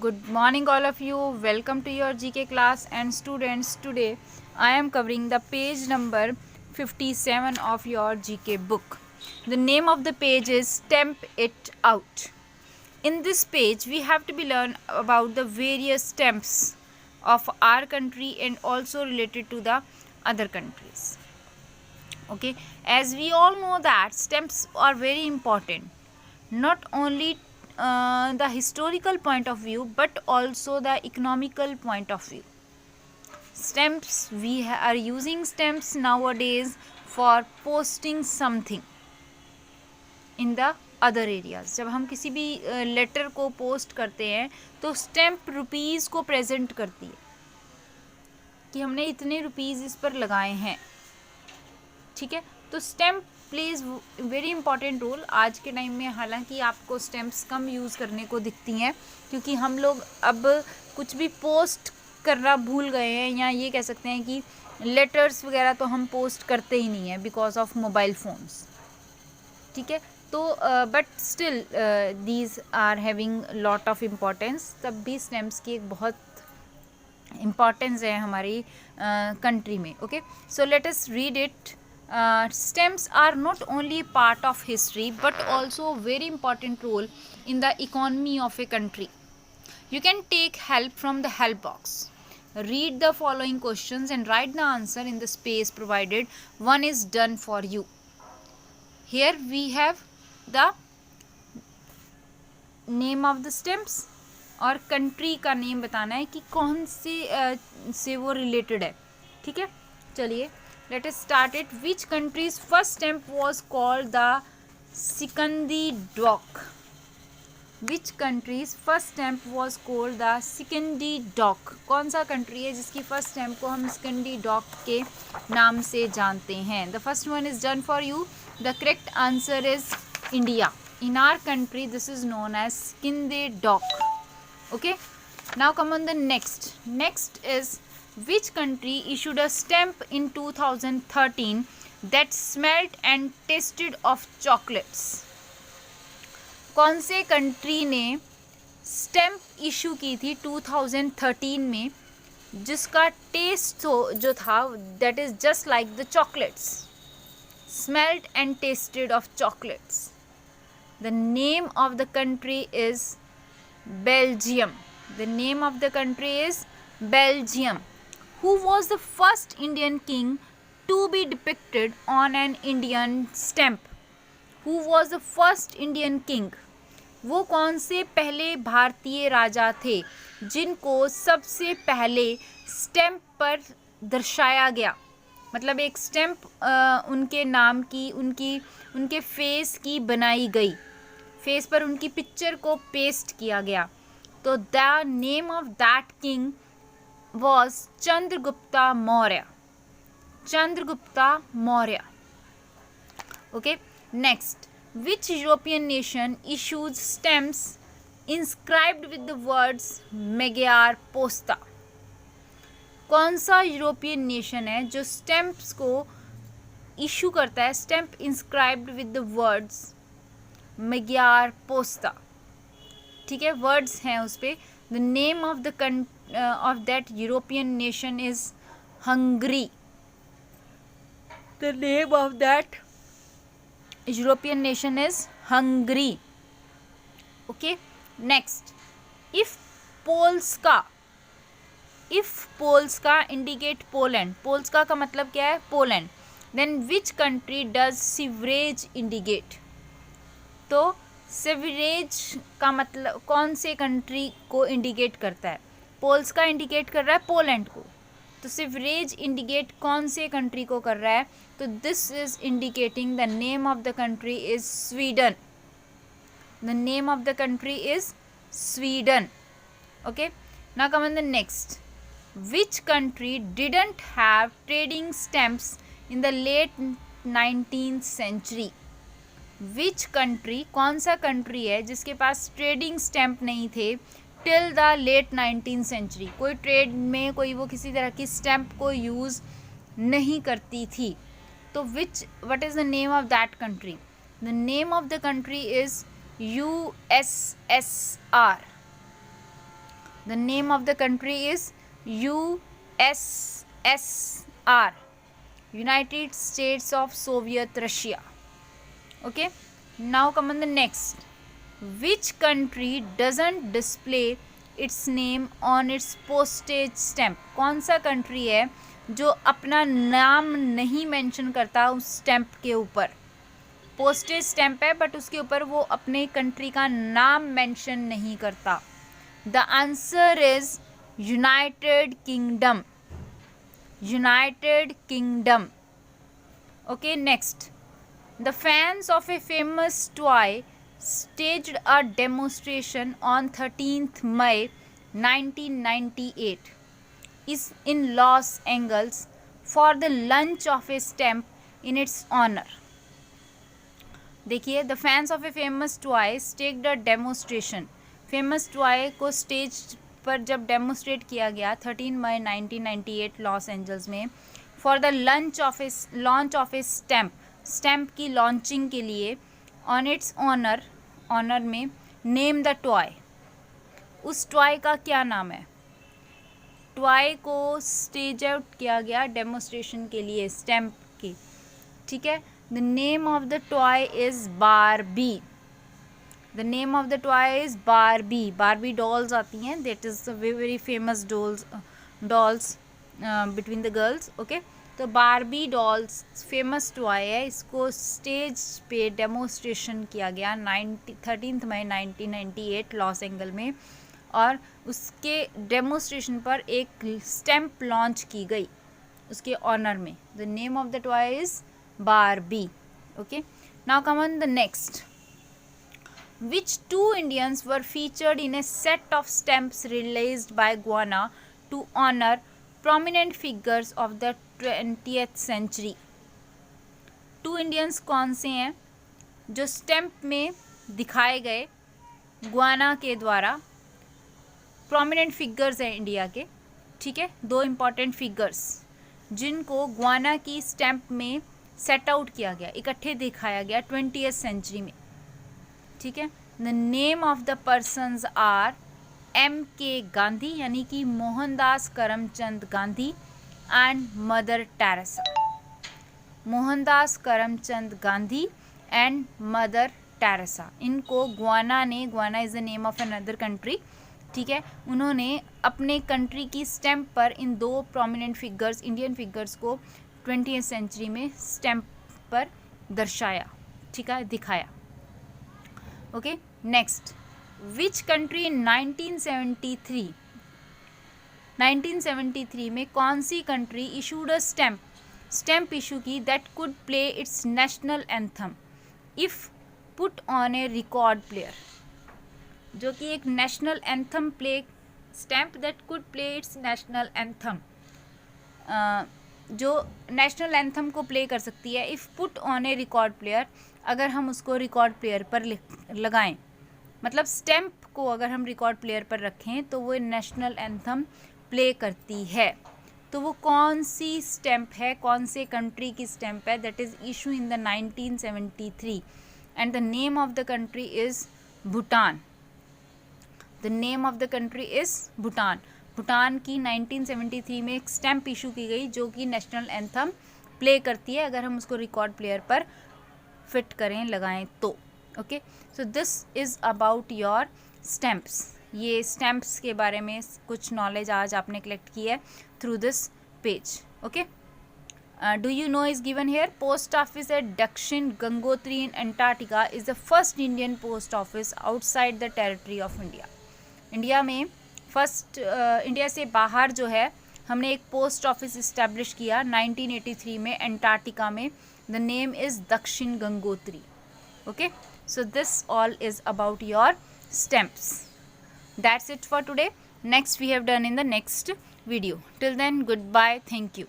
Good morning, all of you. Welcome to your GK class. And students, today I am covering the page number 57 of your GK book. The name of the page is Stamp It Out. In this page, we have to be learn about the various stamps of our country and also related to the other countries. Okay, as we all know that stamps are very important, not only the historical point of view but also the economical point of view. Stamps, we are using stamps nowadays for posting something in the other areas. जब हम किसी भी letter को post करते हैं तो stamp rupees को present करती है कि हमने इतने रुपीज़ इस पर लगाए हैं. ठीक है, तो stamp plays very important role आज के टाइम में. हालांकि आपको स्टैम्प्स कम यूज़ करने को दिखती हैं क्योंकि हम लोग अब कुछ भी पोस्ट करना भूल गए हैं, या ये कह सकते हैं कि लेटर्स वगैरह तो हम पोस्ट करते ही नहीं हैं बिकॉज ऑफ मोबाइल फ़ोन्स. ठीक है, तो but still these are having lot of importance. तब भी स्टैम्प्स की एक बहुत इम्पॉर्टेंस है हमारी कंट्री में. Okay, so let us read it. Stamps are not only part of history but also very important role in the economy of a country. You can take help from the help box. Read the following questions and write the answer in the space provided. One is done for you. Here we have the name of the stamps और country का name बताना है कि कौन से वो related है. ठीक है, चलिए let us start it. Which country's first stamp was called the Sikandi Dock? Which country's first stamp was called the Sikandi Dock? कौन सा कंट्री है जिसकी फर्स्ट स्टैम्प को हम सिकंदी डॉक के नाम से जानते हैं? The first one is done for you. The correct answer is India. In our country this is known as Sikandi Dock. Okay, now come on the next. Next is which country issued a stamp in 2013 that smelled and tasted of chocolates? कौन से country ने stamp issue की थी 2013 में जिसका test जो था that is just like the chocolates, smelled and tasted of chocolates? The name of the country is Belgium. The name of the country is Belgium. Who was the first Indian king to be depicted on an Indian stamp? Who was the first Indian king? वो कौन से पहले भारतीय राजा थे जिनको सबसे पहले stamp पर दर्शाया गया? मतलब एक स्टैम्प उनके नाम की, उनके फेस की बनाई गई, फेस पर उनकी पिक्चर को पेस्ट किया गया. तो the name of that king was Chandragupta Maurya. Chandragupta Maurya. Okay, next, which European nation issues stamps inscribed with the words Magyar Posta? कौन सा यूरोपियन नेशन है जो स्टैम्प्स को इशू करता है stamp inscribed with the words Magyar Posta? ठीक है, words हैं उस पर. The name of the of that European nation is Hungary. The name of that European nation is Hungary. Okay, next, if Polska indicate Poland, Polska का मतलब क्या है? Poland. Then which country does sewerage indicate? तो sewerage का मतलब कौन से country को इंडिकेट करता है? पोल्स का इंडिकेट कर रहा है पोलैंड को. तो सेवरेज इंडिकेट कौन से कंट्री को कर रहा है? तो this is indicating the name of the country is Sweden. The name of the country is Sweden. Okay, now come on the next. Which country didn't have trading stamps in the late 19th century? Which country, कौन सा country है जिसके पास trading stamp नहीं थे till the late 19th century? कोई trade में कोई वो किसी तरह की स्टैम्प को यूज़ नहीं करती थी. तो what is the name of that country? The name of the country is USSR. The name of the country is USSR, United States of Soviet Russia. Okay, now come on the next. Which country doesn't display its name on its postage stamp? कौन सा country है जो अपना नाम नहीं mention करता उस stamp के ऊपर? पोस्टेज स्टैम्प है बट उसके ऊपर वो अपने कंट्री का नाम मेंशन नहीं करता. The answer is United kingdom. United kingdom. Okay, next. The fans of a famous toy staged a demonstration on 13th May 1998 is in Los Angeles for the launch of a stamp in its honor. देखिए, the fans of a famous toy staged a demonstration. Famous toy को stage पर जब demonstrate किया गया 13 मई 1998 Los Angeles में for the launch of A stamp. Stamp की launching के लिए ऑन इट्स ऑनर में नेम द टॉय. उस टॉय का क्या नाम है? टॉय को स्टेज आउट किया गया डेमोस्ट्रेशन के लिए स्टैम्प की. ठीक है, the name of the toy is Barbie. The name of the toy is Barbie. Barbie dolls आती हैं, that is very famous dolls between the girls. Okay, तो बारबी डॉल्स फेमस टॉय है. इसको स्टेज पे demonstration किया गया 13 मई 1998 Los Angeles में और उसके डेमोस्ट्रेशन पर एक स्टैम्प लॉन्च की गई उसके ऑनर में. The name of the toy is Barbie. Okay, now come on the next. Which two Indians were featured in a set of stamps released by Guyana to honour prominent figures of the 20th century. Two Indians कौन से हैं जो stamp में दिखाए गए Guana के द्वारा? Prominent figures हैं इंडिया के. ठीक है, दो इम्पॉर्टेंट फिगर्स जिनको गुआना की स्टैम्प में सेट आउट किया गया, इकट्ठे दिखाया गया 20th सेंचुरी में. ठीक है, the name of the persons are M.K. Gandhi यानी कि Mohandas Karamchand Gandhi and Mother Teresa. Mohandas Karamchand Gandhi and Mother Teresa. इनको Guyana is the name of another country. ठीक है, उन्होंने अपने कंट्री की स्टैम्प पर इन दो प्रोमिनेंट फिगर्स, इंडियन फिगर्स को 20th सेंचुरी में स्टैम्प पर दर्शाया. ठीक है, दिखाया. Okay, next. Which country in 1973 में कौन सी country issued a stamp issue की that could play its national anthem if put on a record player. जो कि एक national anthem play stamp that could play its national anthem, जो national anthem को प्ले कर सकती है if put on a record player. अगर हम उसको रिकॉर्ड प्लेयर पर लगाएं, मतलब स्टैम्प को अगर हम रिकॉर्ड प्लेयर पर रखें तो वो नेशनल एंथम प्ले करती है. तो वो कौन सी स्टैम्प है, कौन से कंट्री की स्टैम्प है? That is issue in the 1973 and the name of the country is Bhutan. The name of the country is Bhutan. Bhutan की 1973 में एक स्टैम्प इशू की गई जो कि नेशनल एंथम प्ले करती है अगर हम उसको रिकॉर्ड प्लेयर पर फिट करें, लगाएं तो. Okay, so this is about your stamps. ये स्टैम्प्स के बारे में कुछ नॉलेज आज आपने कलेक्ट की है through this page. Okay, do you know is given here. Post office at Dakshin Gangotri in Antarctica is the first Indian post office outside the territory of India. India में फर्स्ट, इंडिया से बाहर जो है हमने एक पोस्ट ऑफिस इस्टेब्लिश किया 1983 में Antarctica में. द नेम इज़ दक्षिण Gangotri. Okay, so this all is about your stamps. That's it for today. Next we have done in the next video. Till then, goodbye. Thank you.